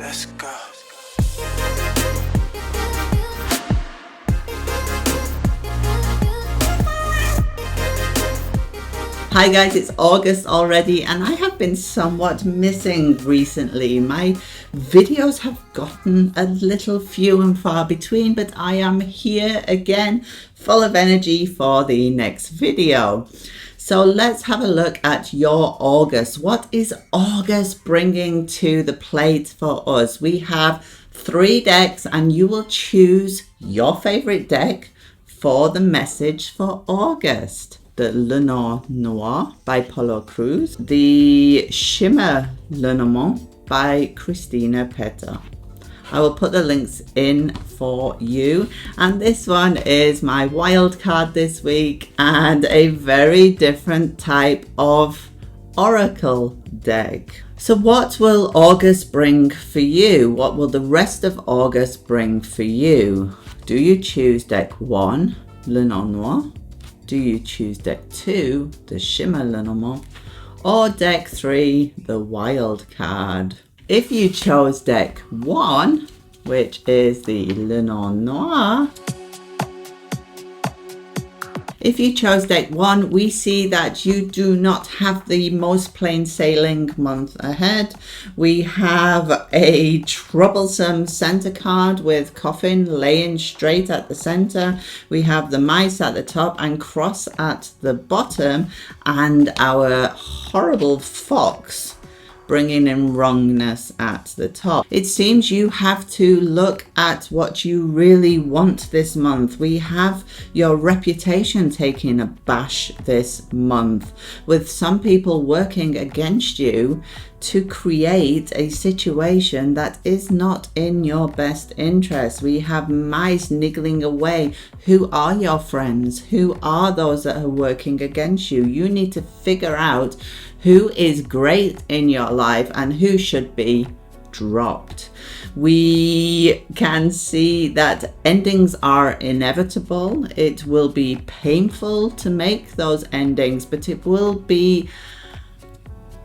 Let's go. Hi guys, it's August already and I have been somewhat missing recently. My videos have gotten a little few and far between, but I am here again full of energy for the next video. So let's have a look at your August. What is August bringing to the plate for us? We have 3 decks and you will choose your favorite deck for the message for August. The Lenornoir by Paulo Cruz, the Shimmer Lenormand by Christina Petter. I will put the links in for you, and this one is my wild card this week and a very different type of oracle deck. So what will August bring for you? What will the rest of August bring for you? Do you choose deck 1, Lenornoir? Do you choose deck 2, the Shimmer Lenormand, or deck 3, the wild card? If you chose deck 1, which is the Lenornoir, if you chose deck 1, we see that you do not have the most plain sailing month ahead. We have a troublesome center card with coffin laying straight at the center. We have the mice at the top and cross at the bottom, and our horrible fox bringing in wrongness at the top. It seems you have to look at what you really want this month. We have your reputation taking a bash this month, with some people working against you to create a situation that is not in your best interest. We have mice niggling away. Who are your friends? Who are those that are working against you? You need to figure out who is great in your life and who should be dropped. We can see that endings are inevitable. It will be painful to make those endings, but it will be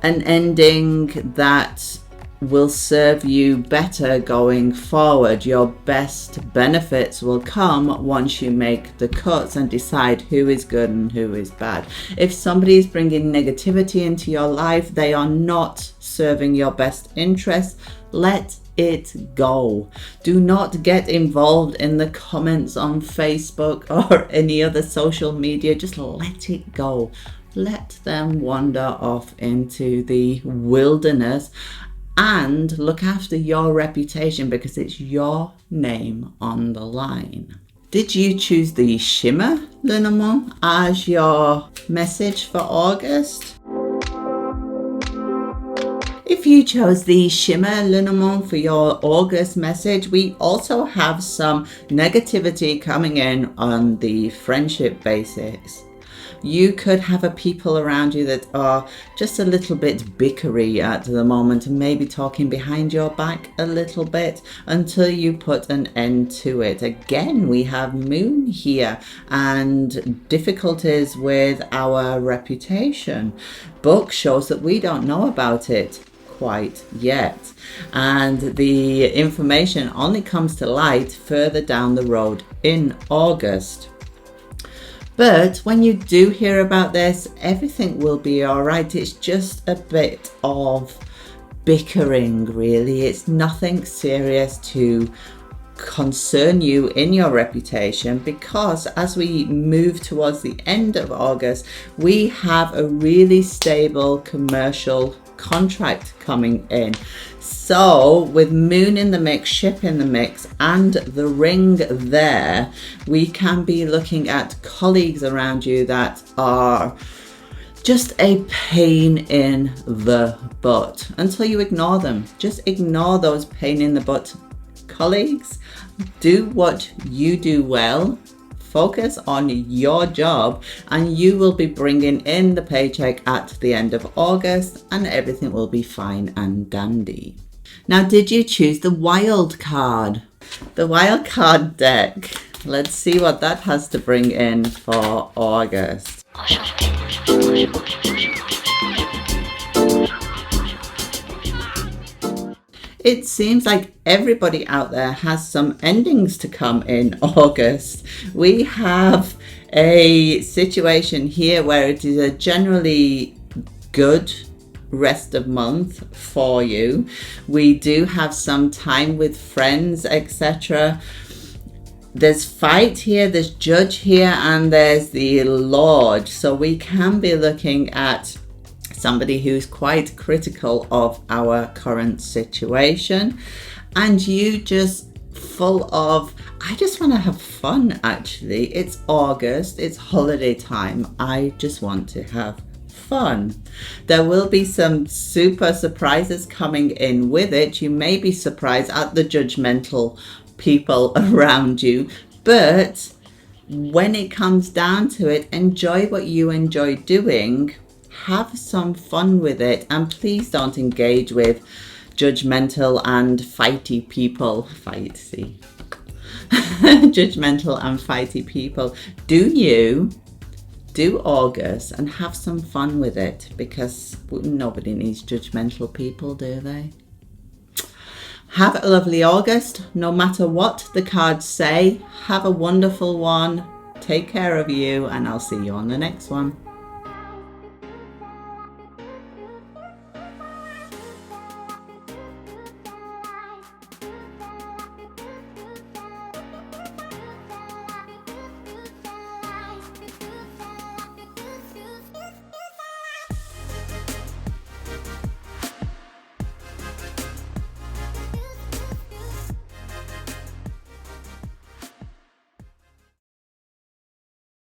an ending that will serve you better going forward. Your best benefits will come once you make the cuts and decide who is good and who is bad. If somebody is bringing negativity into your life, they are not serving your best interest. Let it go. Do not get involved in the comments on Facebook or any other social media. Just let it go. Let them wander off into the wilderness and look after your reputation, because it's your name on the line. Did you choose the Shimmer Lenormand as your message for August? If you chose the Shimmer Lenormand for your August message, we also have some negativity coming in on the friendship basis. You could have a people around you that are just a little bit bickery at the moment and maybe talking behind your back a little bit until you put an end to it. Again, we have Moon here and difficulties with our reputation. Book shows that we don't know about it quite yet, and the information only comes to light further down the road in August. But when you do hear about this, everything will be all right. It's just a bit of bickering, really. It's nothing serious to concern you in your reputation, because as we move towards the end of August, we have a really stable commercial contract coming in. So with Moon in the mix, Ship in the mix, and the ring there, we can be looking at colleagues around you that are just a pain in the butt until you ignore them. Just ignore those pain in the butt colleagues. Do what you do well. Focus on your job and you will be bringing in the paycheck at the end of August and everything will be fine and dandy. Now, did you choose the wild card? The wild card deck. Let's see what that has to bring in for August. it seems like everybody out there has some endings to come in August. We have a situation here where it is a generally good rest of month for you. We do have some time with friends, etc. There's fight here, there's judge here, and there's the Lord. So we can be looking at somebody who's quite critical of our current situation, and you just full of, I just want to have fun. Actually, it's August, it's holiday time, I just want to have fun. There will be some super surprises coming in with it. You may be surprised at the judgmental people around you, but when it comes down to it, enjoy what you enjoy doing, have some fun with it, and please don't engage with judgmental and fighty people. Judgmental and fighty people. Do you do August and have some fun with it, because nobody needs judgmental people, do they? Have a lovely August, no matter what the cards say. Have a wonderful one. Take care of you, and I'll see you on the next one.